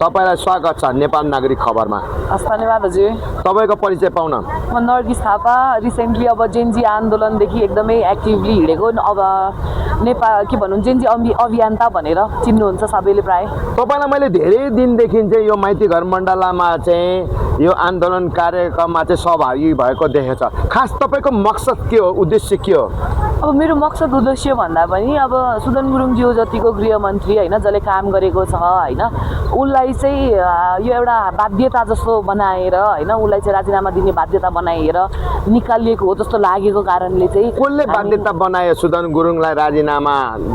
तपाईलाई स्वागत छ नेपाल नागरिक खबरमा। धन्यवाद हजुर। तपाईको परिचय पाउन। म नर्गिस थापा, रिसेन्टली अब जेनजी आन्दोलनदेखि एकदमै एक्टिभली हिँडेको, अब नेपाल के भनौँ जेनजी अभियन्ता भनेर चिन्नुहुन्छ सबैले प्राय। तपाईलाई मैले धेरै दिनदेखि चाहिँ यो माइती घर मण्डलामा चाहिँ यो आन्दोलन कार्यक्रममा चाहिँ सहभागी भएको देखेछ। खास तपाईको मकसद के हो, उद्देश्य के हो? अब मेरो मकसद उद्देश्य भन्दा पनि अब सुदन गुरुङज्यू जतिको गृहमन्त्री होइन, जसले काम गरेको छ होइन, उसलाई चाहिँ यो एउटा बाध्यता जस्तो बनाएर होइन, उसलाई चाहिँ राजीनामा दिने बाध्यता बनाएर निकालिएको हो जस्तो लागेको कारणले चाहिँ। कसले बाध्यता बनायो सुदन गुरुङलाई राजीनामा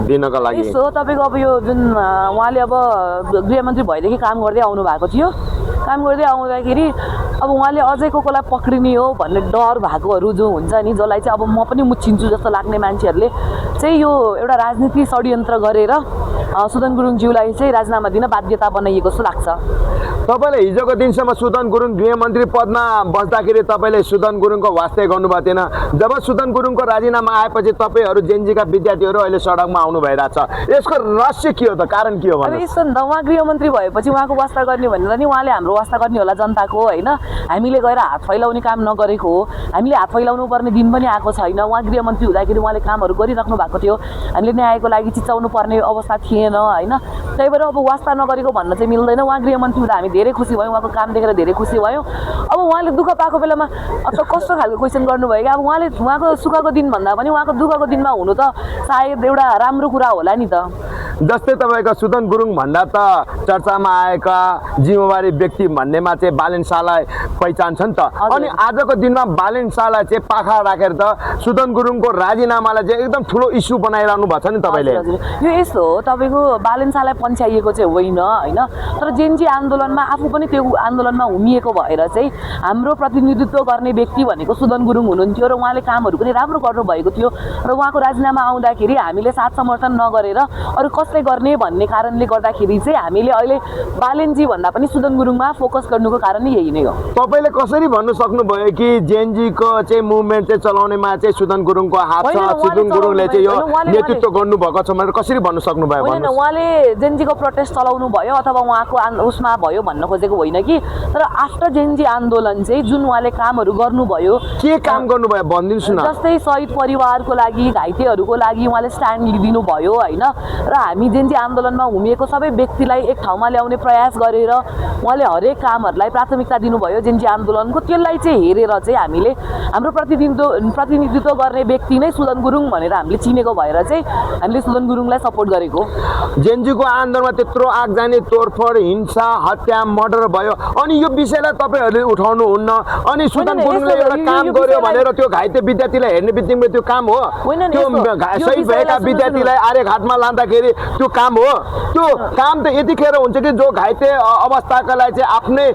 दिनको लागि? यस्तो हो, तपाईँको अब यो जुन उहाँले अब गृहमन्त्री भएदेखि काम गर्दै आउनु भएको थियो, काम गर्दै आउँदाखेरि अब उहाँले अझै कोलाई पक्रिने हो भन्ने डर भएकोहरू जो हुन्छ नि, जसलाई चाहिँ अब म पनि मुछिन्छु जस्तो लाग्ने मान्छेहरूले चाहिँ यो एउटा राजनीति षड्यन्त्र गरेर सुदन गुरुङज्यूलाई चाहिँ राजीनामा दिन बाध्यता बनाइएको जस्तो लाग्छ। तपाईले हिजोको दिनसम्म सुदन गुरुङ गृहमन्त्री पदमा बस्दाखेरि तपाईले सुदन गुरुङको वास्ते गर्नुभएको थिएन। जब सुदन गुरुङको राजीनामा आएपछि तपाईहरू जेनजीका विद्यार्थीहरू अहिले सडकमा आउनु भइरहेछ। यसको रहस्य के हो त, कारण के हो भन्नु? अब यस्तो नि त, उहाँ गृहमन्त्री भएपछि उहाँको वास्ता गर्ने भनेर नि उहाँले हाम्रो वास्ता गर्ने होला जनताको होइन। हामीले गएर हात फैलाउने काम नगरेको हो, हामीले हात फैलाउनु पर्ने दिन पनि आएको छैन। उहाँ गृहमन्त्री हुँदाखेरि उहाँले कामहरू गरिराख्नु भएको थियो, हामीले न्यायको लागि चिचाउनु पर्ने अवस्था थिएन होइन। त्यही भएर अब वास्ता नगरेको भन्न चाहिँ मिल्दैन। उहाँ गृहमन्त्री हुँदा हामी धेरै खुसी भयौँ, उहाँको काम देखेर धेरै खुसी भयौँ। अब उहाँले दुःख पाएको बेलामा अब कस्तो खालको क्वेसन गर्नुभयो कि अब उहाँले उहाँको सुखको दिन भन्दा पनि उहाँको दुःखको दिनमा हुनु त सायद एउटा राम्रो कुरा होला नि त। जस्तै तपाईँको सुदन गुरुङ भन्दा त चर्चामा आएका जिम्मेवारी व्यक्ति भन्नेमा चाहिँ बालेन शाहलाई पहिचान छ नि त। अनि आजको दिनमा बालेन शाहलाई चाहिँ पाखा राखेर त सुदन गुरुङको राजीनामालाई चाहिँ एकदम ठुलो इस्यु बनाइरहनु भएको छ नि तपाईँले। यो यस्तो हो, तपाईँको बालेन शाहलाई पन्छ्याइएको चाहिँ होइन होइन, तर जेनजी आन्दोलनमा आफू पनि त्यो आन्दोलनमा हुमिएको भएर चाहिँ हाम्रो प्रतिनिधित्व गर्ने व्यक्ति भनेको सुदन गुरुङ हुनुहुन्थ्यो र उहाँले कामहरू पनि राम्रो गर्नुभएको थियो र उहाँको राजीनामा आउँदाखेरि हामीले साथ समर्थन नगरेर अरू कसले गर्ने भन्ने कारणले गर्दाखेरि चाहिँ हामीले अहिले बालेनजी भन्दा पनि सुदन गुरुङमा फोकस गर्नुको कारण यही नै हो। तपाईँले कसरी भन्नु सक्नुभयो कि जेनजीको चाहिँ मुभमेन्ट चाहिँ चलाउनेमा चाहिँ सुदन गुरुङको हात छ, सुदन गुरुङले चाहिँ यो नेतृत्व गर्नुभएको छ भनेर कसरी भन्नु सक्नुभयो? होइन, उहाँले जेनजीको प्रोटेस्ट चलाउनु भयो अथवा उहाँको उसमा भयो भन्न खोजेको होइन कि, तर आफ्टर जेनजी आन्दोलन चाहिँ जुन उहाँले कामहरू गर्नुभयो। के काम गर्नुभयो भनिदिनुहोस् न। जस्तै शहीद परिवारको लागि, घाइतेहरूको लागि उहाँले स्ट्यान्ड लिइदिनु भयो होइन, र हामी जेनजी आन्दोलनमा हुमिएको सबै व्यक्तिलाई एक ठाउँमा ल्याउने प्रयास गरेर उहाँले हरेक कामहरूलाई प्राथमिकता दिनुभयो जेनजी आन्दोलनको। त्यसलाई चाहिँ हेरेर चाहिँ हामीले हाम्रो प्रतिनिधित्व गर्ने व्यक्ति नै सुदन गुरुङ भनेर हामीले चिनेको भएर चाहिँ हामीले सुदन गुरुङलाई सपोर्ट गरेको। जेनजीको आन्दोलनमा त्यत्रो आगजनी, तोडफोड, हिंसा, हत्या, मर्डर भयो, अनि यो विषयलाई तपाईँहरूले उठाउनुहुन्न। अनि सुदन गुरुङले एउटा काम गर्यो भनेर त्यो घाइते विद्यार्थीलाई हेर्ने बित्तिकै त्यो काम हो? त्यो शहीद भएका विद्यार्थीलाई आर्यघाटमा लाँदाखेरि त्यो काम हो? त्यो काम त यतिखेर हुन्छ कि जो घाइते अवस्थाकालाई चाहिँ आफ्नै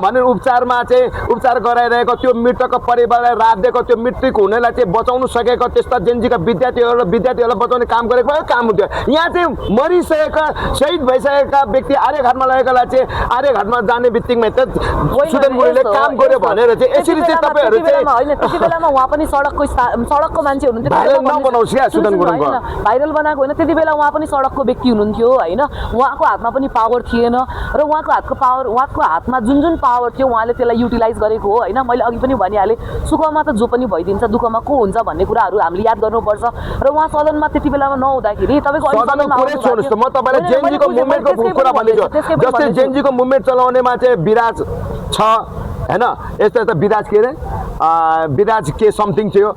भनेर उपचार गराइरहेको त्यो मृतकको परिवारलाई रात दिएको, त्यो मृत्यु हुनेलाई चाहिँ बचाउनु सकेको त्यस्ता जेनजीका विद्यार्थीहरूलाई बचाउने काम गरेको काम हुन्थ्यो। यहाँ चाहिँ मरिसकेका, शहीद भइसकेका व्यक्ति आर्यघाटमा लगेकोलाई चाहिँ आर्यघाटमा जाने बित्तिकै त सुदन गुरुङले काम गर्यो भनेर चाहिँ यसरी चाहिँ तपाईँहरू चाहिँ होइन, त्यति बेलामा उहाँ पनि सडकको मान्छे हुनुहुन्थ्यो। भाइरल नबनाउनुहोस् क्या सुदन गुरुङको। भाइरल बनाएको होइन, त्यति बेला उहाँ पनि सडकको व्यक्ति हुनुहुन्थ्यो होइन। उहाँको हातमा पनि पावर थिएन र उहाँको हातमा जुन पावर थियो उहाँले त्यसलाई युटिलाइज गरेको हो होइन। मैले अघि पनि भनिहालेँ, सुखमा त जो पनि भइदिन्छ, दुःखमा को हुन्छ भन्ने कुराहरू हामीले याद गर्नुपर्छ। र उहाँ सदनमा त्यति बेलामा नहुँदाखेरि तपाईँको म तपाईँलाई जेनजीको मुभमेन्टको कुरा भनिदिन्छु। जस्तै जेनजीको मुभमेन्ट चलाउनेमा चाहिँ विराज छ होइन, यस्तो विराज के अरे विराज के समथिङ थियो,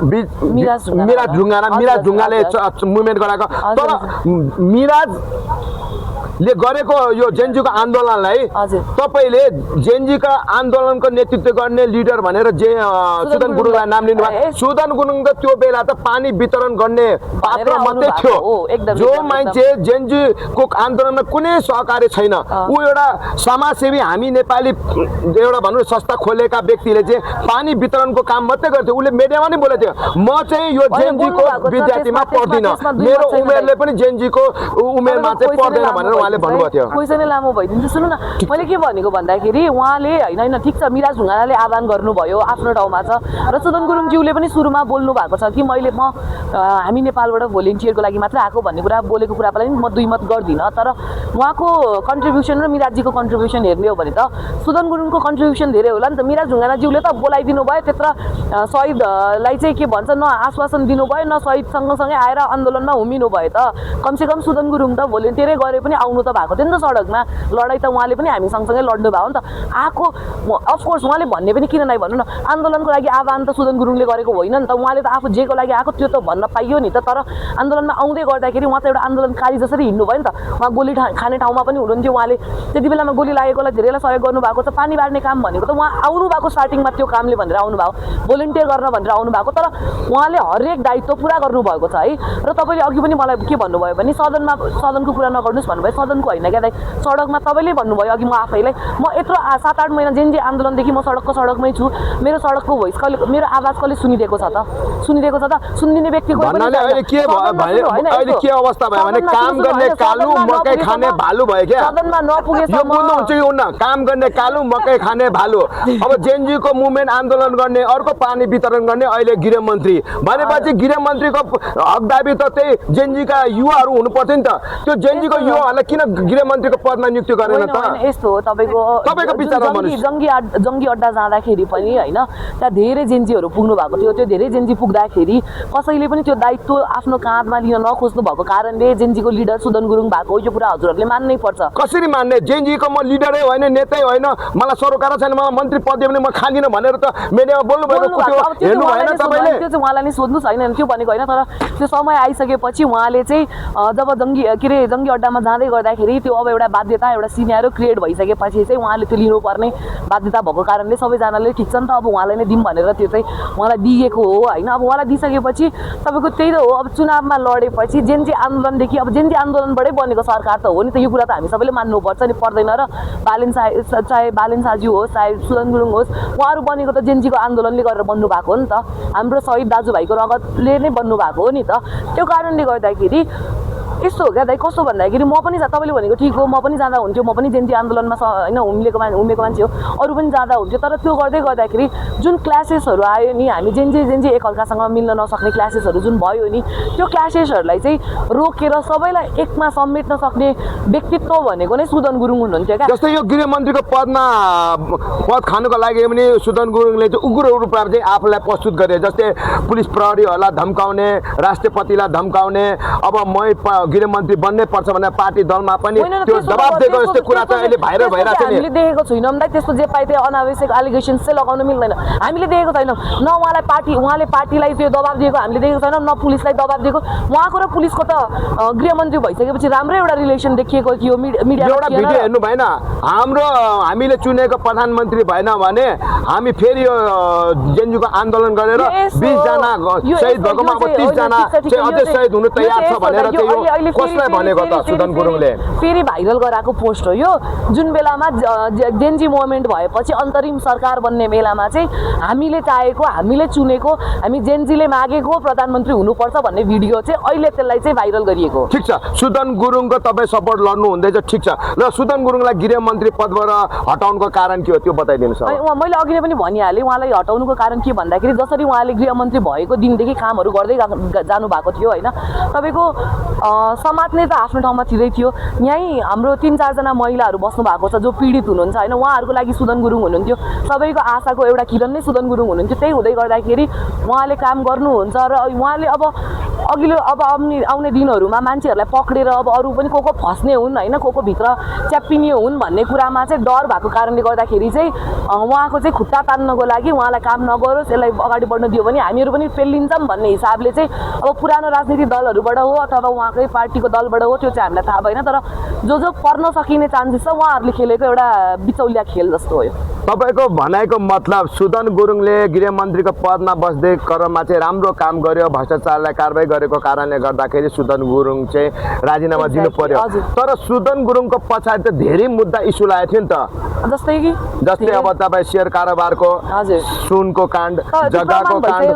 मिराज ढुङ्गाले मुभमेन्ट गराएको। तर मिराजले गरेको यो जेनजीको आन्दोलनलाई तपाईँले जेनजीका आन्दोलनको नेतृत्व गर्ने लिडर भनेर सुदन गुरुङलाई नाम लिनुभयो। सुदन गुरुङको त्यो बेला त पानी वितरण गर्ने पात्र मात्रै थियो। जो मान्छे जेनजीको आन्दोलनमा कुनै सहकारी छैन, ऊ एउटा समाजसेवी, हामी नेपाली एउटा भनौँ संस्था खोलेका व्यक्तिले चाहिँ पानी वितरणको काम मात्रै गर्थ्यो। उसले मिडियामा नै बोलेको थियो, म चाहिँ यो जेनजीको विद्यार्थीमा पढ्दिनँ, मेरो उमेरले पनि जेनजीको उमेरमा चाहिँ पढ्दैन भनेर उहाँले भन्नुभएको थियो क्वेसनै लामो भइदिन्छ। सुन्नु न, मैले के भनेको भन्दाखेरि उहाँले होइन ठिक छ मिराज ढुङ्गानाले आह्वान गर्नुभयो आफ्नो ठाउँमा छ र सुदन गुरुङज्यूले पनि सुरुमा बोल्नु भएको छ कि हामी नेपालबाट भोलिन्टियरको लागि मात्रै आएको भन्ने कुरा बोलेको कुरालाई म दुई मत गर्दिनँ। तर उहाँको कन्ट्रिब्युसन र मिराजजीको कन्ट्रिब्युसन हेर्ने हो भने त सुदन गुरुङको कन्ट्रिब्युसन धेरै होला नि त। मिराज ढुङ्गानाज्यूले त बोलाइदिनु भयो, त्यत्र शहीदलाई चाहिँ के भन्छ न आश्वासन दिनुभयो न शहीद सँगसँगै आएर आन्दोलनमा हुमिनु भयो त। कमसेकम सुदन गुरुङ त भोलिन्टियरै गरे पनि आउनु त भएको थियो नि त सडकमा, लडाइँ त उहाँले पनि हामी सँगसँगै लड्नु भयो नि त। आएको अफकोर्स उहाँले भन्ने पनि किन नै भन्नु न, आन्दोलनको लागि आह्वान त सुदन गुरुङले गरेको होइन नि त, उहाँले त आफू जेको लागि आएको त्यो त भन्न पाइयो नि त। तर आन्दोलनमा आउँदै गर्दाखेरि उहाँ त एउटा आन्दोलनकारी जसरी हिँड्नु भयो नि त। उहाँ गोली खाने ठाउँमा पनि हुनुहुन्थ्यो, उहाँले त्यति बेलामा गोली लागेकोलाई धेरैलाई सहयोग गर्नुभएको छ। पानी बाँड्ने काम भनेको त उहाँ आउनु भएको स्टार्टिङमा त्यो कामले भनेर आउनुभयो, भोलिन्टियर गर्न भनेर आउनुभएको, तर उहाँले हरेक दायित्व पुरा गर्नुभएको छ है। र तपाईँले अघि पनि मलाई के भन्नुभयो भने सदनको कुरा नगर्नुहोस् भन्नुभयो, सदनको होइन क्या दाइ, सडकमा तपाईँले भन्नुभयो अघि म आफैलाई, म यत्रो 7-8 महिना जे आन्दोलनदेखि म सडकमै छु, मेरो सडकको भोइस कहिले, मेरो आवाज कसले सुनिदिएको छ त? सुनिदिने व्यक्ति कोही पनि अहिले के अवस्था भयो भने काम गर्ने कालु मकै खाने भालु भयो क्या। सदनमा नपुगेसम्म बुझ्नुहुन्छ कि हुन्न, काम गर्ने कालु मकै खाने भालु। अब जेनजीको मुभमेन्ट आन्दोलन गर्ने, अर्को पानी वितरण गर्ने अहिले गृहमन्त्री भनेपछि गृहमन्त्रीको हक दाबी त त्यही जेनजीका युवाहरू हुनु पर्थ्यो नि त। त्यो जेनजीको युवाहरूलाई किन गृहमन्त्रीको पदमा नियुक्ति गरेन त? यस्तो हो तपाईँको विचारमा जङ्गी अड्डा जाँदाखेरि पनि होइन त्यहाँ धेरै जेन्जीहरू पुग्नु भएको थियो। त्यो धेरै जेन्जी पुग्दाखेरि कसैले पनि त्यो दायित्व आफ्नो काँधमा लिन नखोज्नु भएको कारणले जेन्जीको लिडर सुदन गुरुङ भएको यो कुरा हजुरहरूले मान्नै पर्छ। कसरी मान्ने? जेनजीको म लिडरै होइन, नेतै होइन, मलाई सरोकार छैन, मलाई मन्त्री पद दियो भने म खाँदिनँ भनेर त मिडियामा बोल्नुभएको हेर्नु भएन तपाईँले? त्यो चाहिँ उहाँलाई नै सोध्नुहोस् होइन, त्यो भनेको होइन। तर त्यो समय आइसकेपछि उहाँले चाहिँ जब जङ्गी अड्डामा जाँदै गर्दाखेरि त्यो अब एउटा बाध्यता, एउटा सिनियर क्रिएट भइसकेपछि चाहिँ उहाँले त्यो लिनुपर्ने बाध्यता भएको कारणले सबैजनाले ठिक छ नि त अब उहाँलाई नै दिउँ भनेर त्यो चाहिँ उहाँलाई दिएको हो होइन। अब उहाँलाई दिइसकेपछि तपाईँको त्यही त हो, अब चुनावमा लडेपछि जेन्जी आन्दोलनदेखि अब जेन्जी आन्दोलनबाटै बनेको सरकार त हो नि त, यो कुरा त हामी सबैले मान्नुपर्छ नि, पर्दैन र चाहे बालेन साजु होस् चाहे सुदन गुरुङ होस्, उहाँहरू बनेको त जेन्जीको आन्दोलनले गरेर बन्नु भएको हो नि त, हाम्रो शहीद दाजुभाइको रगतले नै बन्नु भएको हो नि त। त्यो कारणले गर्दाखेरि यस्तो हो क्या दाइ, कस्तो भन्दाखेरि म पनि तपाईँले भनेको ठिक हो, म पनि जाँदा हुन्थ्यो, म पनि जेन्जी आन्दोलनमा होइन उमेको मान्छे हो, अरू पनि जाँदा हुन्थ्यो। तर त्यो गर्दै गर्दाखेरि जुन क्लासेसहरू आयो नि, हामी जेन्जी एकअर्कासँग मिल्न नसक्ने क्लासेसहरू जुन भयो नि, त्यो क्लासेसहरूलाई चाहिँ रोकेर सबैलाई एकमा समेट्न सक्ने व्यक्तित्व भनेको नै सुदन गुरुङ हुनुहुन्थ्यो क्या। जस्तै यो गृहमन्त्रीको पद खानुको लागि पनि सुदन गुरुङले चाहिँ उग्र रूपमा चाहिँ आफूलाई प्रस्तुत गरे। जस्तै पुलिस प्रहरीहरूलाई धम्काउने, राष्ट्रपतिलाई धम्काउने, अब मै गृहमन्त्री बन्नै पर्छ भनेर पार्टी दलमा पनि त्यो दबाब दिएको जस्तो कुरा त अहिले भाइरल भइरहेको छ नि। हामीले देखेको छैनौँ दाइ, त्यस्तो जे पाए त्यो अनावश्यक एलिगेसन्स चाहिँ लगाउन मिल्दैन। हामीले देखेको छैनौँ न उहाँले पार्टीलाई त्यो दबाब दिएको हामीले देखेको छैनौँ, न पुलिसलाई दबाब दिएको। उहाँको र पुलिसको त गृहमन्त्री भइसकेपछि राम्रै एउटा रिलेसन देखिएको थियो मिडिया। एउटा भिडियो हेर्नु भएन, हामीले चुनेको प्रधानमन्त्री भएन भने हामी फेरि यो जेन्जीको आन्दोलन गरेर 20 जना शहीद भएकोमा अब 30 जना चाहिँ अझै शहीद हुनु तयार छ भनेर चाहिँ कसलाई भनेको त सुदन गुरुङले? फेरि भाइरल गराएको पोस्ट हो यो, जुन बेलामा जेन्जी मुभमेन्ट भएपछि अन्तरिम सरकार बन्ने बेलामा चाहिँ हामीले चाहेको, हामीले चुनेको, हामी जेन्जीले मागेको प्रधानमन्त्री हुनुपर्छ भन्ने भिडियो चाहिँ अहिले त्यसलाई चाहिँ भाइरल गरिएको। ठिक छ, सुदन गुरुङको तपाईँ सपोर्ट लड्नु हुँदैछ, ठिक छ। र सुदन गुरुङलाई गृहमन्त्री पदबाट हटाउनुको कारण के हो त्यो बताइदिनुहोस्। मैले अघि नै पनि भनिहालेँ, उहाँलाई हटाउनुको कारण के भन्दाखेरि जसरी उहाँले गृहमन्त्री भएको दिनदेखि कामहरू गर्दै जानु भएको थियो होइन, तपाईँको समात्ने त आफ्नो ठाउँमा थिँदै थियो। यहीँ हाम्रो 3-4 जना महिलाहरू बस्नु भएको छ जो पीडित हुनुहुन्छ होइन, उहाँहरूको लागि सुदन गुरुङ हुनुहुन्थ्यो, सबैको आशाको एउटा किरण नै सुदन गुरुङ हुनुहुन्थ्यो। त्यही हुँदै गर्दाखेरि उहाँले काम गर्नुहुन्छ र उहाँले अब अघिल्लो आउने दिनहरूमा मान्छेहरूलाई पक्रेर अब अरू पनि को फस्ने हुन् होइन, को भित्र च्याप्पिने हुन् भन्ने कुरामा चाहिँ डर भएको कारणले गर्दाखेरि चाहिँ उहाँको चाहिँ खुट्टा तान्नको लागि उहाँलाई काम नगरोस्, यसलाई अगाडि बढ्न दियो भने हामीहरू पनि फेलिन्छौँ भन्ने हिसाबले चाहिँ अब पुरानो राजनीतिक दलहरूबाट हो अथवा उहाँकै पार्टीको दलबाट हो त्यो चाहिँ हामीलाई थाहा भएन। तर जो पर्न सकिने चान्सेस छ उहाँहरूले खेलेको एउटा बिचौलिया खेल जस्तो हो यो। तपाईँको भनाइको मतलब सुदन गुरुङले गृहमन्त्रीको पदमा बस्दै क्रममा चाहिँ राम्रो काम गर्यो, भ्रष्टाचारलाई कारबाही गरेको कारणले गर्दाखेरि सुदन गुरुङ चाहिँ राजीनामा दिनु पर्यो। तर सुदन गुरुङको पछाडि त धेरै मुद्दा इस्यु लागेको थियो नि त, जस्तै अब तपाईँ सेयर कारोबारको, सुनको काण्ड, जग्गाको काण्ड,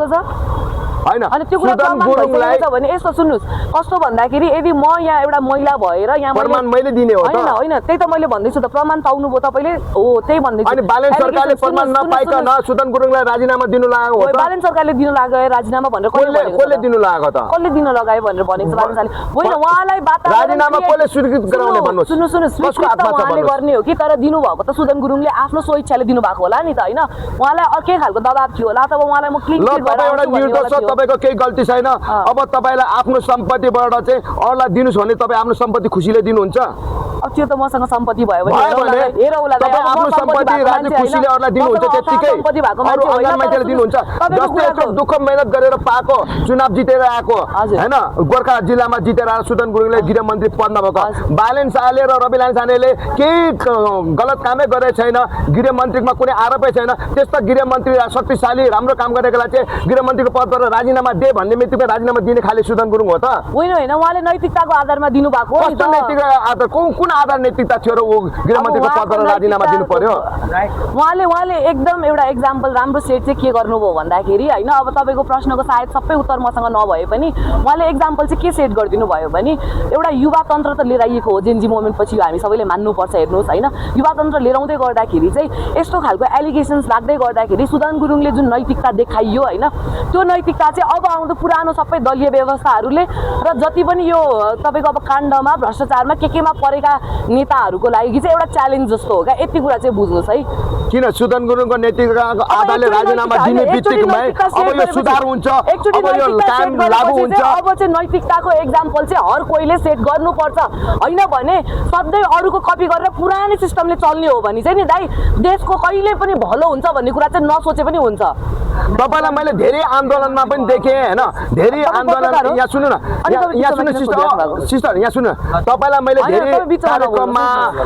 होइन अनि त्यो कुरा सुदन प्रमाण गुरुङलाई भइसकेको छ भने यस्तो सुन्नुस् कस्तो भन्दाखेरि यदि म यहाँ एउटा महिला भएर यहाँ प्रमाण मैले दिने हो त होइन होइन त्यही त मैले भन्दैछु त प्रमाण पाउनुभयो तपाईँले हो त्यही भन्दैछु अनि बालेन सरकारले प्रमाण नपाइकन सुदन गुरुङलाई राजीनामा दिनु लागेको हो त बालेन सरकारले दिनु लाग्यो राजीनामा भनेर कसले दिनु लागेको त कसले दिन लगायो भनेर भनेको छ बालेन सरकारले होइन उहाँलाई राजीनामा कसले स्वीकृत गराउने भन्नुहोस् सुन्नु स्वीकृत त उहाँले गर्ने हो कि तर दिनुभएको त सुदन गुरुङले आफ्नो स्वइच्छाले दिनुभएको होला नि त होइन उहाँलाई अर्कै खालको दबाब थियो होला अथवा उहाँलाई म क्लिन ल तपाईँ एउटा निर्दोष छ तपाईँको केही गल्ती छैन अब तपाईँलाई आफ्नो सम्पत्तिबाट चाहिँ अरूलाई दिनुहोस् भने तपाईँ आफ्नो सम्पत्ति खुसीले दिनुहुन्छ अब त्यो त मसँग सम्पत्ति भयो भने तपाईँ आफ्नो सम्पत्ति राजी खुसीले अरूलाई दिनुहुन्छ त्यतिकै अरू अङ्गान मान्छेले दिनुहुन्छ जस्तै यत्रो दुःख मेहनत गरेर पाएको चुनाव जितेर आएको होइन गोर्खा जिल्लामा जितेर आएर सुदन गुरुङले गृहमन्त्री पदमा भएको बालेन शाहले र रवि लामिछानेले केही गलत कामै गरेको छैन गृहमन्त्रीमा कुनै आरोपै छैन त्यस्ता गृहमन्त्री शक्तिशाली राम्रो काम गरेकोलाई चाहिँ गृहमन्त्रीको पदबाट राजीनामा दे भन्ने बित्तिकै राजीनामा दिने खाले सुदन गुरुङ हो त होइन होइन उहाँले नैतिकताको आधारमा दिनुभएको हो नि त नैतिक आधार कुन आधार नैतिकता थियो र ऊ गृहमन्त्रीको पदबाट राजीनामा दिनु पर्यो उहाँले एकदम एउटा एक्जाम्पल राम्रो सेट चाहिँ के गर्नुभयो भन्दाखेरि होइन अब तपाईँको प्रश्नको सायद सबै उत्तर मसँग नभए पनि उहाँले एक्जाम्पल चाहिँ के सेट गरिदिनु भयो भने एउटा युवा तन्त्र त लिएर आइएको हो जेनजी मोमेन्ट पछि हामी सबैले मान्नुपर्छ हेर्नुहोस् होइन युवा तन्त्र लिएर आउँदै गर्दाखेरि चाहिँ यस्तो खालको एलिगेसन्स लाग्दै गर्दाखेरि सुदन गुरुङले जुन नैतिकता देखाइयो होइन त्यो नैतिकता चाहिँ अब आउँदो पुरानो सबै दलीय व्यवस्थाहरूले र जति पनि यो तपाईँको अब काण्डमा भ्रष्टाचारमा केमा परेका नेताहरूको लागि चाहिँ एउटा च्यालेन्ज जस्तो हो क्या यति कुरा चाहिँ बुझ्नुहोस् है किन सुदन गुरुङको नैतिकताको आधारले राजीनामा दिने बित्तिकै अब यो सुधार हुन्छ अब यो काम लागू हुन्छ अब चाहिँ नैतिकताको एक्जाम्पल चाहिँ हर कोहीले सेट गर्नुपर्छ होइन भने सधैँ अरूको कपी गरेर पुरानै सिस्टमले चल्ने हो भने चाहिँ नि दाइ देशको कहिले पनि भलो हुन्छ भन्ने कुरा चाहिँ नसोचे पनि हुन्छ तपाईँलाई मैले धेरै आन्दोलनमा पनि देखेँ होइन धेरै आन्दोलन यहाँ सुन्नु न यहाँ सुन्नु सिस्टर यहाँ सुन्नु तपाईँलाई मैले धेरै कार्यक्रममा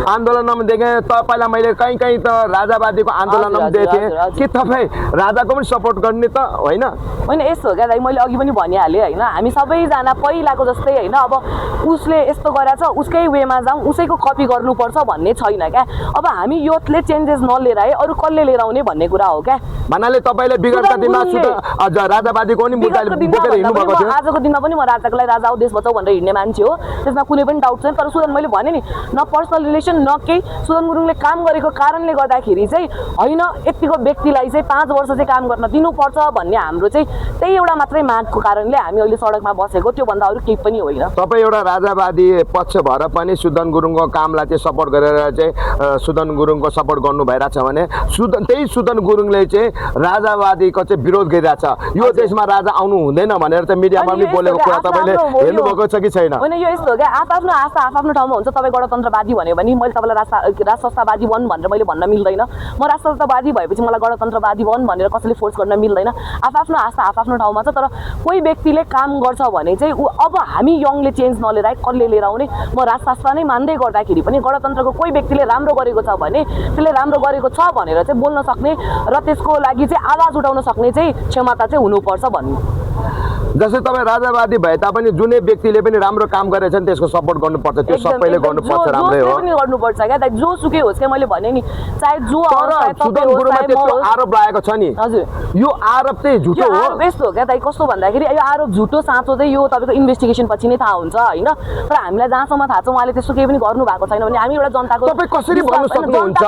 आन्दोलनमा देखेँ तपाईँलाई मैले कहीँ कहीँ त राजावादीको आन्दोलनमा देखेँ के तपाईँ राजाको पनि सपोर्ट गर्ने त होइन होइन यस्तो हो क्या दाइ मैले अघि पनि भनिहालेँ होइन हामी सबैजना पहिलाको जस्तै होइन अब उसले यस्तो गरेछ उसकै वेमा जाउँ उसैको कपी गर्नुपर्छ भन्ने छैन क्या अब हामी योले चेन्जेस नलिएर आए अरू कसले लिएर आउने भन्ने कुरा हो क्या भन्नाले तपाईँले विगतका दिनमा राजावादीको पनि मुद्दा बोकेर हिँड्नु भएको थियो आजको दिनमा पनि म राजाको लागि राजा हो देश बचाउ भनेर हिँड्ने मान्छे हो त्यसमा कुनै पनि डाउट छैन तर सुदन मैले भने नि न पर्सनल रिलेसन न केही सुदन गुरुङले काम गरेको कारणले गर्दाखेरि चाहिँ होइन यतिको व्यक्तिलाई चाहिँ 5 वर्ष चाहिँ काम गर्न दिनुपर्छ भन्ने हाम्रो चाहिँ त्यही एउटा मात्रै मागको कारणले हामी अहिले सडकमा बसेको त्योभन्दा अरू केही पनि होइन तपाईँ एउटा राजावादी पक्ष भएर पनि सुदन गुरुङको कामलाई चाहिँ सपोर्ट गरेर चाहिँ सुदन गुरुङको सपोर्ट गर्नु भइरहेछ भने त्यही सुदन गुरुङले चाहिँ राजावादीको चाहिँ विरोध गरिरहेछ यो देशमा राजा आउनु हुँदैन भनेर चाहिँ मिडियामा पनि बोलेको कुरा तपाईँले हेर्नुभएको छ कि छैन होइन यो यस्तो हो क्या आफ्नो आशा आफ्नो ठाउँमा हुन्छ तपाईँ गणतन्त्रवादी भन्यो भने मैले तपाईँलाई राष्ट्रवादी बन भनेर मैले भन्न मिल्दैन म राष्ट्रवादी भएपछि मलाई गणतन्त्रवादी बन भनेर कसैले फोर्स गर्न मिल्दैन आफ्नो आशा आफ्नो ठाउँमा छ तर कोही व्यक्तिले काम गर्छ भने चाहिँ ऊ अब हामी यङले चेन्ज नलिएर आए कसले लिएर आउने म राजशास्त्र नै मान्दै गर्दाखेरि पनि गणतन्त्रको कोही व्यक्तिले राम्रो गरेको छ भने त्यसले राम्रो गरेको छ भनेर चाहिँ बोल्न सक्ने र त्यसको लागि चाहिँ आवाज उठाउन सक्ने चाहिँ क्षमता चाहिँ हुनुपर्छ भन्ने जस्तै तपाईँ राजावादी भए तापनि जुनै व्यक्तिले पनि राम्रो काम गरेछ नि त्यसको सपोर्ट गर्नुपर्छ त्यो सबैले गर्नुपर्छ राम्रै हो पनि गर्नुपर्छ क्या जो सुकै होस् क्या मैले भने नि चाहे जो सुदन गुरुङमा त्यस्तो आरोप लागेको छ नि हजुर यो आरोप चाहिँ झुटो हो यस्तो हो क्या दाइ कस्तो भन्दाखेरि यो आरोप झुटो साँचो चाहिँ यो तपाईँको इन्भेस्टिगेसन पछि नै थाहा हुन्छ होइन तर हामीलाई जहाँसम्म थाहा छ उहाँले त्यस्तो केही पनि गर्नु भएको छैन भने हामी एउटा जनताको तपाईँ कसरी भन्नु सक्नुहुन्छ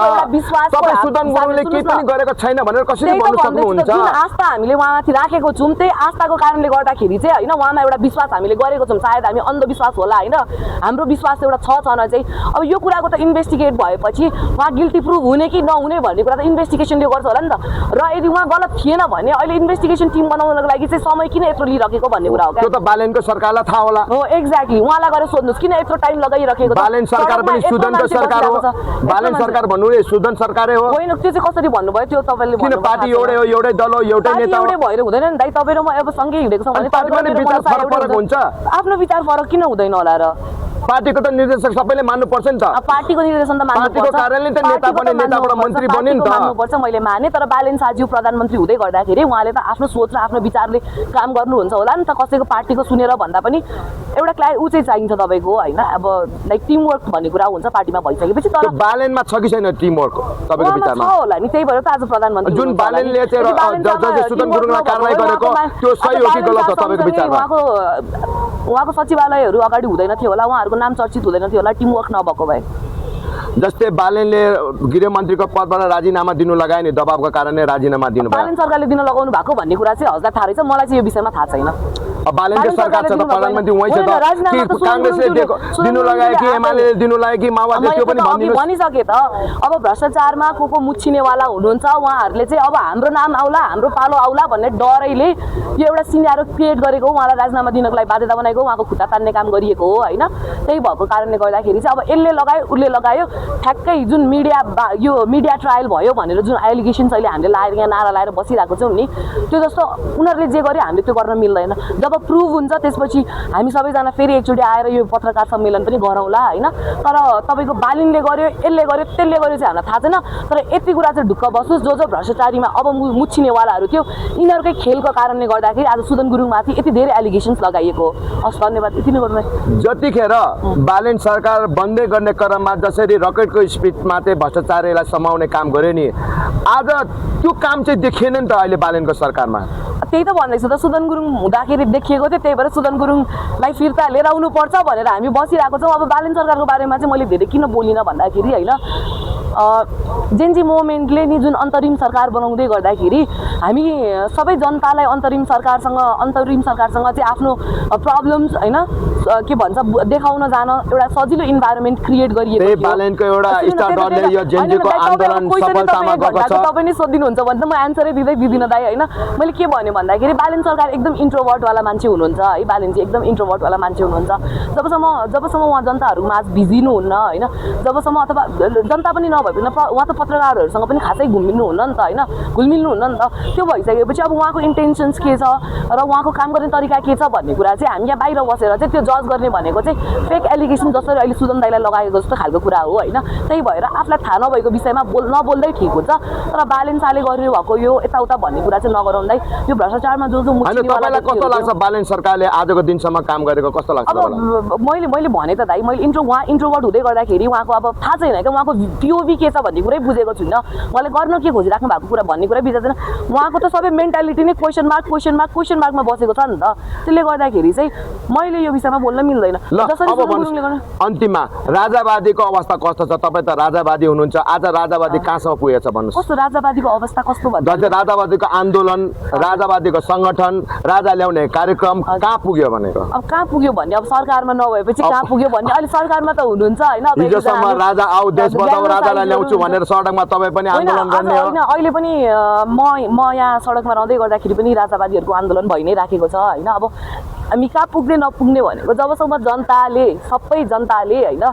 तपाईँ सुदन गुरुङले केही पनि गरेको छैन भनेर कसरी भन्नु सक्नुहुन्छ जुन आस्था हामीले उहाँमाथि राखेको छौँ त्यही आस्थाको कारणले गर्दाखेरि चाहिँ होइन उहाँमा एउटा विश्वास हामीले गरेको छौँ सायद हामी अन्धविश्वास होला होइन हाम्रो विश्वास एउटा छन चाहिँ अब यो कुराको त इन्भेस्टिगेट भएपछि उहाँ गिल्टी प्रुभ हुने कि नहुने भन्ने कुरा त इन्भेस्टिगेसनले गर्छ होला नि त र यदि उहाँ गलत थिएन भने अहिले इन्भेस्टिगेसन टिम बनाउनको लागि चाहिँ समय किन यत्रो लिइराखेको भन्ने कुरा हो क्या त्यो त बालेनको सरकारलाई थाहा होला हो एक्ज्याक्टली उहाँलाई गएर सोध्नुहोस् किन यत्रो टाइम लगाइराखेको बालेन सरकार पनि सुदनको सरकार हो बालेन सरकार भन्नु नि सुदन सरकारै हो होइन त्यो चाहिँ कसरी भन्नुभयो त्यो तपाईँले किन पार्टी एउटै हो एउटै दल हो एउटै नेता हो एउटै भएर हुँदैन नि दाइ तपाईँ र म अब सँगै हिँडेको छौँ भने पार्टीमा विचार फरक हुन्छ आफ्नो विचार फरक किन हुँदैन होला र पार्टीको त निर्देशक सबैले मान्नुपर्छ नि त। पार्टीको निर्देशन त मान्नुपर्छ, पार्टीको कारणले त नेता बने, नेताबाट मन्त्री बन्यो नि त। मान्नुपर्छ, मैले माने। तर बालेन शाहज्यू प्रधानमन्त्री हुँदै गर्दाखेरि उहाँले त आफ्नो सोच र आफ्नो विचारले काम गर्नुहुन्छ होला नि त। कसैको पार्टीको सुनेर भन्दा पनि एउटा ऊ चाहिँ चाहिन्छ तपाईँको होइन। अब लाइक टिमवर्क भन्ने कुरा हुन्छ पार्टीमा भइसकेपछि। तर बालेनमा छ कि छैन टिमवर्क तपाईँको विचारमा? छ होला नि, त्यही भएर त आज प्रधानमन्त्री जुन बालेनले चाहिँ सुदन गुरुङलाई कारबाही गरेको त्यो सही हो कि गलत हो तपाईँको विचारमा? उहाँको सचिवालयहरू अगाडि हुँदैन थियो होला, उहाँहरूको नाम चर्चित हुँदैन थियो होला टिमवर्क नभएको भए। जस्तै बालेनले गृहमन्त्रीको पदबाट राजीनामा दिनु लगायो नि, दबावको कारणले राजीनामा दिनुभयो। बालेन सरकारले दिन लगाउनु भएको भन्ने कुरा चाहिँ हजुरलाई थाहा रहेछ, मलाई चाहिँ यो विषयमा थाहा छैन। बालेनको सरकार छ त, प्रधानमन्त्री उही छ त, कि कांग्रेसले दिनु लगायो कि एमाले दिनु लाग्यो कि माओवादीले, त्यो पनि भनिसके त। अब भ्रष्टाचारमा को मुछिनेवाला हुनुहुन्छ उहाँहरूले चाहिँ अब हाम्रो नाम आउला, हाम्रो पालो आउला भन्ने डरैले यो एउटा सिनारो क्रिएट गरेको हो, उहाँलाई राजीनामा दिनको लागि बाध्यता बनाएको, उहाँको खुट्टा तान्ने काम गरिएको हो होइन। त्यही भएको कारणले गर्दाखेरि चाहिँ अब यसले लगायो उसले लगायो, ठ्याक्कै जुन यो मिडिया ट्रायल भयो भनेर जुन एलिगेसन्स अहिले हामीले लाएर यहाँ नारा लाएर बसिरहेको छौँ नि, त्यो जस्तो उनीहरूले जे गर्यो हामीले त्यो गर्न मिल्दैन। जब प्रुभ हुन्छ त्यसपछि हामी सबैजना फेरि एकचोटि आएर यो पत्रकार सम्मेलन पनि गरौँला होइन। तर तपाईँको बालिनले गर्यो, यसले गर्यो, त्यसले गर्यो चाहिँ हामीलाई थाहा छैन। तर यति कुरा चाहिँ ढुक्क बस्नुहोस्, जो भ्रष्टाचारीमा अब मुछिनेवालाहरू थियो यिनीहरूकै खेलको कारणले गर्दाखेरि आज सुदन गुरुङमाथि यति धेरै एलिगेसन्स लगाइएको हो। हस्, धन्यवाद। यति नै गर्नु। जतिखेर बालेन सरकार बन्दै गर्ने क्रममा जसरी रकेटको स्पिडमा चाहिँ भ्रष्टाचारीलाई समाउने काम गर्यो नि, आज त्यो काम चाहिँ देखिएन नि त अहिले बालेनको सरकारमा। त्यही त भन्दैछु त, सुदन गुरुङ हुँदाखेरि देखिएको थियो, त्यही भएर सुदन गुरुङलाई फिर्ता लिएर आउनुपर्छ भनेर हामी बसिरहेको छौँ। अब बालेन सरकारको बारेमा चाहिँ मैले धेरै किन बोलिनँ भन्दाखेरि होइन, जेनजी मोमेन्टले नि जुन अन्तरिम सरकार बनाउँदै गर्दाखेरि हामी सबै जनतालाई अन्तरिम सरकारसँग चाहिँ आफ्नो प्रब्लम्स होइन के भन्छ देखाउन जान एउटा सजिलो इन्भाइरोमेन्ट क्रिएट गरिएको थियो। बालेनको एउटा स्टार्टरले यो जेनजीको आन्दोलन सफलतामा गएको छ। तपाईँ नै सोधिनुहुन्छ भने त म एन्सरै दिँदिनँ दाइ होइन। मैले के भन्यो भन्दाखेरि बालेन सरकार एकदम इन्ट्रोभर्टवाला मान्छे हुनुहुन्छ है, बालेन चाहिँ एकदम इन्ट्रोभर्टवाला मान्छे हुनुहुन्छ। जबसम्म उहाँ जनताहरूको माझ भिजिनुहुन्न होइन, जबसम्म अथवा जनता पनि नभए पनि उहाँ त पत्रकारहरूसँग पनि खासै घुल्मिल्नुहुन्न नि त होइन, घुल्मिल्नुहुन्न नि त। त्यो भइसकेपछि अब उहाँको इन्टेन्सन्स के छ र उहाँको काम गर्ने तरिका के छ भन्ने कुरा चाहिँ हामी यहाँ बाहिर बसेर चाहिँ त्यो जज गर्ने भनेको चाहिँ फेक एलिगेसन जसरी अहिले सुदन दाइलाई लगाएको जस्तो खालको कुरा हो होइन। त्यही भएर आफूलाई थाहा नभएको विषयमा नबोल्दै ठिक हुन्छ। तर बालेन शाहले गर्नु भएको यो यताउता भन्ने कुरा चाहिँ नगराउँदै यो भ्रष्टाचारमा जो तपाईँलाई कस्तो लाग्छ बालेन सरकारले आजको दिनसम्म काम गरेको कस्तो लाग्छ? अब मैले भने त दाइ मैले उहाँ इन्ट्रोभर्ट हुँदै गर्दाखेरि उहाँको अब थाहा छैन क्या, उहाँको पिओभी के छ भन्ने कुरै बुझेको छुइनँ। उहाँले गर्न के खोजिराख्नु भएको कुरा भन्ने कुरा बुझेको छैन। उहाँको त सबै मेन्टालिटी नै क्वेसन मार्कमा बसेको छ नि त। त्यसले गर्दाखेरि चाहिँ मैले यो विषयमा बोल्न मिल्दैन। अन्तिममा राजावादीको अवस्था कस्तो छ? तपाईँ त राजावादी हुनुहुन्छ, आज राजावादी कहाँसम्म पुगेछ भन्नुहोस्? कस्तो राजावादीको अवस्था कस्तो भन्दा राजावादीको आन्दोलन, राजावादीको सङ्गठन, राजा ल्याउने कार्यक्रम कहाँ पुग्यो भनेको? अब कहाँ पुग्यो भन्ने अब सरकारमा नभएपछि कहाँ पुग्यो भन्ने, अहिले सरकारमा त हुनुहुन्छ होइन। हिजोसम्म राजा आऊ देश बचाऊ राजालाई ल्याउँछु भनेर सडकमा तपाईँ पनि आन्दोलन गर्ने हो। अहिले पनि म यहाँ सडकमा रहँदै गर्दाखेरि पनि राजावादीहरूको आन्दोलन भइ नै राखेको छ होइन। अब हामी कहाँ पुग्ने नपुग्ने भनेको जबसम्म सबै जनताले होइन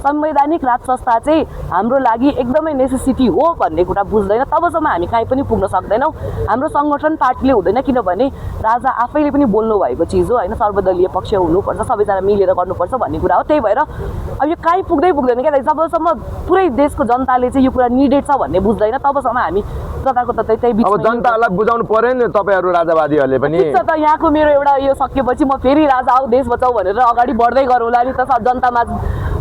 संवैधानिक राज संस्था चाहिँ हाम्रो लागि एकदमै नेसेसिटी हो भन्ने कुरा बुझ्दैन, तबसम्म हामी कहीँ पनि पुग्न सक्दैनौँ। हाम्रो सङ्गठन पार्टीले हुँदैन, किनभने राजा आफैले पनि बोल्नु भएको चिज हो होइन, सर्वदलीय पक्ष हुनुपर्छ, सबैजना मिलेर गर्नुपर्छ भन्ने कुरा हो। त्यही भएर अब यो कहीँ पुग्दैन क्या, जबसम्म पुरै देशको जनताले चाहिँ यो कुरा निडेड छ भन्ने बुझ्दैन तबसम्म हामी जताको ततै त्यही बिच। अब जनतालाई बुझाउनु पर्यो नि तपाईँहरू राजावादीहरूले पनि। त यहाँको मेरो एउटा यो सकिएपछि म फेरि राजा आऊ देश बचाऊ भनेर अगाडि बढ्दै गरौँला नि त, जनतामा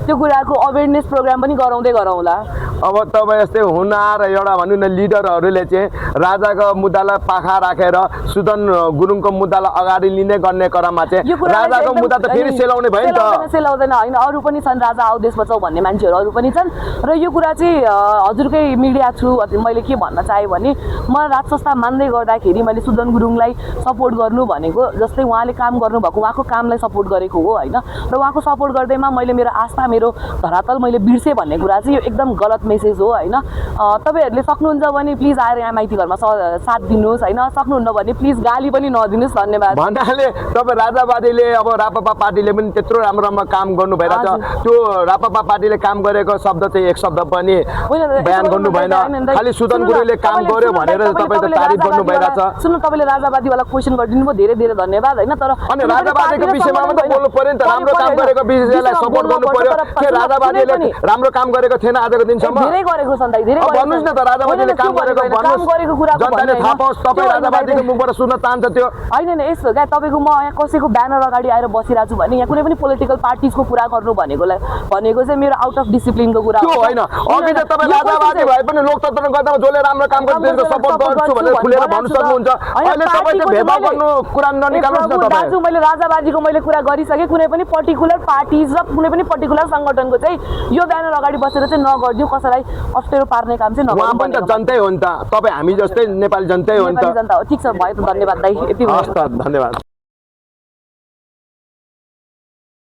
त्यो कुराको अवेरनेस प्रोग्राम पनि गराउँला। अब तपाईँ यस्तै हुनार एउटा भनौँ न लिडरहरूले चाहिँ राजाको मुद्दालाई पाखा राखेर सुदन गुरुङको मुद्दालाई अगाडि लिने गर्ने क्रममा चाहिँ राजाको मुद्दा त फेरि सेलाउने भयो नि त। सेलाउँदैन होइन, अरू पनि छन् राजा आऊ देश बचाऊ भन्ने मान्छेहरू अरू पनि छन्। र यो कुरा चाहिँ हजुरकै मिडिया थ्रु मैले के भन्न चाहेँ भने म राज संस्था मान्दै गर्दाखेरि मैले सुदन गुरुङलाई सपोर्ट गर्नु भनेको जस्तै उहाँले काम गर्नुभएको उहाँको कामलाई सपोर्ट गरेको हो होइन। र उहाँको सपोर्ट गर्दैमा मैले मेरो आस्था मेरो धरातल मैले बिर्सेँ भन्ने कुरा चाहिँ यो एकदम गलत मेसेज हो होइन तपाईँहरूले सक्नुहुन्छ भने प्लिज आएर यहाँ माइती घरमा साथ दिनुहोस् होइन सक्नुहुन्न भने प्लिज गाली पनि नदिनुहोस् धन्यवाद भन्नाले तपाईँ राजावादीले अब राप्रपा पार्टीले पनि त्यत्रो राम्रो राम्रो काम गर्नु भइरहेछ त्यो राप्रपा पार्टीले काम गरेको शब्द चाहिँ एक शब्द पनि बयान गर्नु भएन खालि सुदन गुरुङले काम गर्यो भनेर तपाईँ त तारिफ गर्नु भइरहेछ सुन्नु तपाईँले राजावादीवाला क्वेसन गरिदिनु भयो धेरै धेरै धन्यवाद होइन तर अनि राजावादीको विषयमा मात्रै बोल्नु पर्यो नि त राम्रो काम गरेको विषयलाई सपोर्ट गर्नु पर्यो के राजावादीले राम्रो काम गरेको थिएन आजको दिनसम्म धेरै गरेको छ नि त धेरै भन्नुहोस् न त राजावादीले काम गरेको भन्नुहोस् जनताले थाहा पाओस् तपाईँ राजावादीको मुखबाट सुन्न चाहन्छ त्यो होइन होइन यस्तो क्या तपाईँको म यहाँ कसैको ब्यानर अगाडि आएर बसिरहेको छु भने यहाँ कुनै पनि पोलिटिकल पार्टिजको कुरा गर्नु भनेको चाहिँ मेरो आउट अफ डिसिप्लिनको कुरा त्यो होइन अघि त तपाईँ राजावादी भए पनि लोकतन्त्र गर्दामा जसले राम्रो काम गर्छ त्यसको सपोर्ट गर्छु भनेर खुलेर भन्नु सक्नुहुन्छ अहिले तपाईँ चाहिँ भेदभाव गर्नु कुरा ननिकाल्नुहोस् न तपाईँ दाजु मैले राजावादीको मैले कुरा गरिसकेँ कुनै पनि पर्टिकुलर पार्टिज र कुनै पनि पर्टिकुलर सङ्गठनको चाहिँ यो ब्यानर अगाडि बसेर चाहिँ नगरिदिउँ कसैलाई अप्ठ्यारो पार्ने काम चाहिँ उहाँ पनि त जनतै हो नि त तपाईँ हामी जस्तै नेपाली जनतै हो नि त जनता हो ठिक छ भयो त धन्यवाद दाइ यति हस् त धन्यवाद